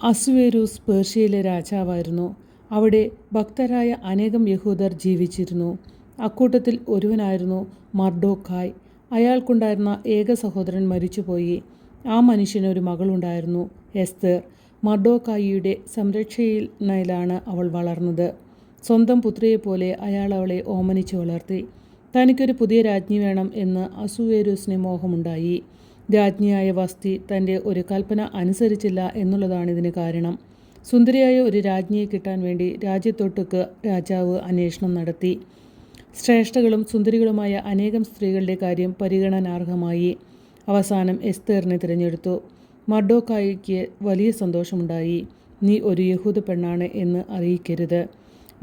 അസുവേരൂസ് പേർഷ്യയിലെ രാജാവായിരുന്നു. അവിടെ ഭക്തരായ അനേകം യഹൂദർ ജീവിച്ചിരുന്നു. അക്കൂട്ടത്തിൽ ഒരുവനായിരുന്നു മർഡോഖായ്. അയാൾക്കുണ്ടായിരുന്ന ഏക സഹോദരൻ മരിച്ചുപോയി. ആ മനുഷ്യന് ഒരു മകളുണ്ടായിരുന്നു, എസ്തേർ. മർഡോഖായിയുടെ സംരക്ഷണയിലാണ് അവൾ വളർന്നത്. സ്വന്തം പുത്രിയെപ്പോലെ അയാൾ അവളെ ഓമനിച്ചു വളർത്തി. തനിക്കൊരു പുതിയ രാജ്ഞി വേണം എന്ന് അസുവേരൂസിന് മോഹമുണ്ടായി. രാജ്ഞിയായ വസ്തി തൻ്റെ ഒരു കൽപ്പന അനുസരിച്ചില്ല എന്നുള്ളതാണ് ഇതിന് കാരണം. സുന്ദരിയായ ഒരു രാജ്ഞിയെ കിട്ടാൻ വേണ്ടി രാജ്യത്തൊട്ടുക്ക് രാജാവ് അന്വേഷണം നടത്തി. ശ്രേഷ്ഠകളും സുന്ദരികളുമായ അനേകം സ്ത്രീകളുടെ കാര്യം പരിഗണനാർഹമായി. അവസാനം എസ്തേറിനെ തിരഞ്ഞെടുത്തു. മർഡോഖായിക്ക് വലിയ സന്തോഷമുണ്ടായി. നീ ഒരു യഹൂദ പെണ്ണാണ് എന്ന് അറിയിക്കരുത്.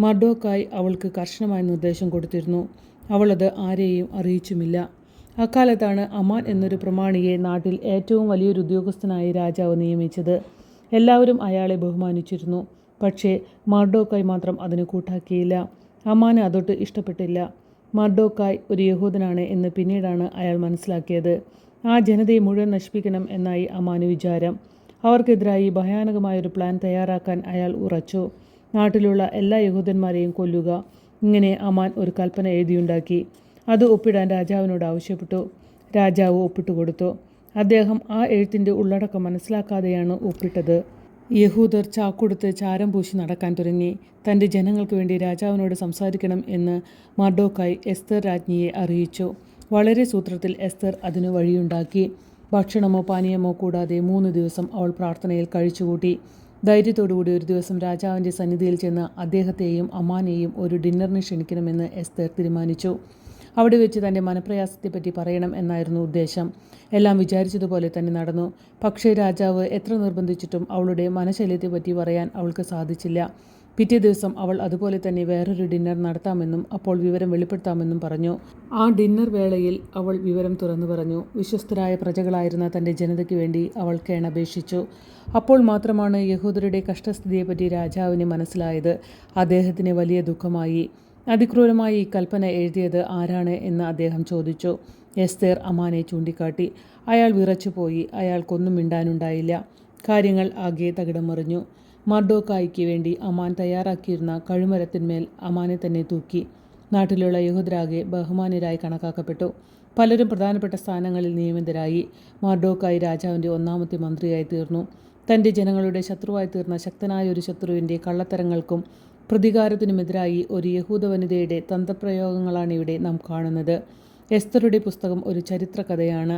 മർഡോഖായ് അവൾക്ക് കർശനമായ നിർദ്ദേശം കൊടുത്തിരുന്നു. അവളത് ആരെയും അറിയിച്ചുമില്ല. അക്കാലത്താണ് അമാൻ എന്നൊരു പ്രമാണിയെ നാട്ടിൽ ഏറ്റവും വലിയൊരു ഉദ്യോഗസ്ഥനായി രാജാവ് നിയമിച്ചത്. എല്ലാവരും അയാളെ ബഹുമാനിച്ചിരുന്നു. പക്ഷേ മർഡോഖായ് മാത്രം അതിന് കൂട്ടാക്കിയില്ല. അമാന് അതൊട്ട് ഇഷ്ടപ്പെട്ടില്ല. മർഡോഖായ് ഒരു യഹൂദനാണ് എന്ന് പിന്നീടാണ് അയാൾ മനസ്സിലാക്കിയത്. ആ ജനതയെ മുഴുവൻ നശിപ്പിക്കണം എന്നായി അമാന് വിചാരം. അവർക്കെതിരായി ഭയാനകമായൊരു പ്ലാൻ തയ്യാറാക്കാൻ അയാൾ ഉറച്ചു. നാട്ടിലുള്ള എല്ലാ യഹൂദന്മാരെയും കൊല്ലുക. ഇങ്ങനെ അമാൻ ഒരു കൽപ്പന എഴുതിയുണ്ടാക്കി. അത് ഒപ്പിടാൻ രാജാവിനോട് ആവശ്യപ്പെട്ടു. രാജാവ് ഒപ്പിട്ടുകൊടുത്തു. അദ്ദേഹം ആ എഴുത്തിൻ്റെ ഉള്ളടക്കം മനസ്സിലാക്കാതെയാണ് ഒപ്പിട്ടത്. യഹൂദർ ചാക്കൊടുത്ത് ചാരം പൂശി നടക്കാൻ തുടങ്ങി. തൻ്റെ ജനങ്ങൾക്ക് വേണ്ടി രാജാവിനോട് സംസാരിക്കണം എന്ന് മർഡോഖായ് എസ്തേർ രാജ്ഞിയെ അറിയിച്ചു. വളരെ സൂത്രത്തിൽ എസ്തേർ അതിനു വഴിയുണ്ടാക്കി. ഭക്ഷണമോ പാനീയമോ കൂടാതെ 3 ദിവസം അവൾ പ്രാർത്ഥനയിൽ കഴിച്ചുകൂട്ടി. ധൈര്യത്തോടുകൂടി ഒരു ദിവസം രാജാവിൻ്റെ സന്നിധിയിൽ ചെന്ന് അദ്ദേഹത്തെയും അമാനെയും ഒരു ഡിന്നറിന് ക്ഷണിക്കണമെന്ന് എസ്തേർ തീരുമാനിച്ചു. അവിടെ വെച്ച് തൻ്റെ മനപ്രയാസത്തെപ്പറ്റി പറയണം എന്നായിരുന്നു ഉദ്ദേശം. എല്ലാം വിചാരിച്ചതുപോലെ തന്നെ നടന്നു. പക്ഷേ രാജാവ് എത്ര നിർബന്ധിച്ചിട്ടും അവളുടെ മനശല്യത്തെപ്പറ്റി പറയാൻ അവൾക്ക് സാധിച്ചില്ല. പിറ്റേ ദിവസം അവൾ അതുപോലെ തന്നെ വേറൊരു ഡിന്നർ നടത്താമെന്നും അപ്പോൾ വിവരം വെളിപ്പെടുത്താമെന്നും പറഞ്ഞു. ആ ഡിന്നർ വേളയിൽ അവൾ വിവരം തുറന്നു പറഞ്ഞു. വിശ്വസ്തരായ പ്രജകളായിരുന്ന തൻ്റെ ജനതയ്ക്ക് വേണ്ടി അവൾ കേണപേക്ഷിച്ചു. അപ്പോൾ മാത്രമാണ് യഹൂദരുടെ കഷ്ടസ്ഥിതിയെപ്പറ്റി രാജാവിന് മനസ്സിലായത്. അദ്ദേഹത്തിന് വലിയ ദുഃഖമായി. അതിക്രൂരമായി ഈ കൽപ്പന എഴുതിയത് ആരാണ് എന്ന് അദ്ദേഹം ചോദിച്ചു. എസ്തേർ അമാനെ ചൂണ്ടിക്കാട്ടി. അയാൾ വിറച്ചുപോയി. അയാൾക്കൊന്നും മിണ്ടാനുണ്ടായില്ല. കാര്യങ്ങൾ ആകെ തകിടം മറിഞ്ഞു. മർഡോഖായിക്ക് വേണ്ടി അമാൻ തയ്യാറാക്കിയിരുന്ന കഴുമരത്തിന്മേൽ അമാനെ തന്നെ തൂക്കി. നാട്ടിലുള്ള യഹൂദരാകെ ബഹുമാന്യരായി കണക്കാക്കപ്പെട്ടു. പലരും പ്രധാനപ്പെട്ട സ്ഥാനങ്ങളിൽ നിയമിതരായി. മർഡോഖായ് രാജാവിൻ്റെ 1ാമത്തെ മന്ത്രിയായി തീർന്നു. തൻ്റെ ജനങ്ങളുടെ ശത്രുവായി തീർന്ന ശക്തനായ ഒരു ശത്രുവിൻ്റെ കള്ളത്തരങ്ങൾക്കും പ്രതികാരത്തിനുമെതിരായി ഒരു യഹൂദ വനിതയുടെ തന്ത്രപ്രയോഗങ്ങളാണ് ഇവിടെ നാം കാണുന്നത്. എസ്തറുടെ പുസ്തകം ഒരു ചരിത്ര കഥയാണ്.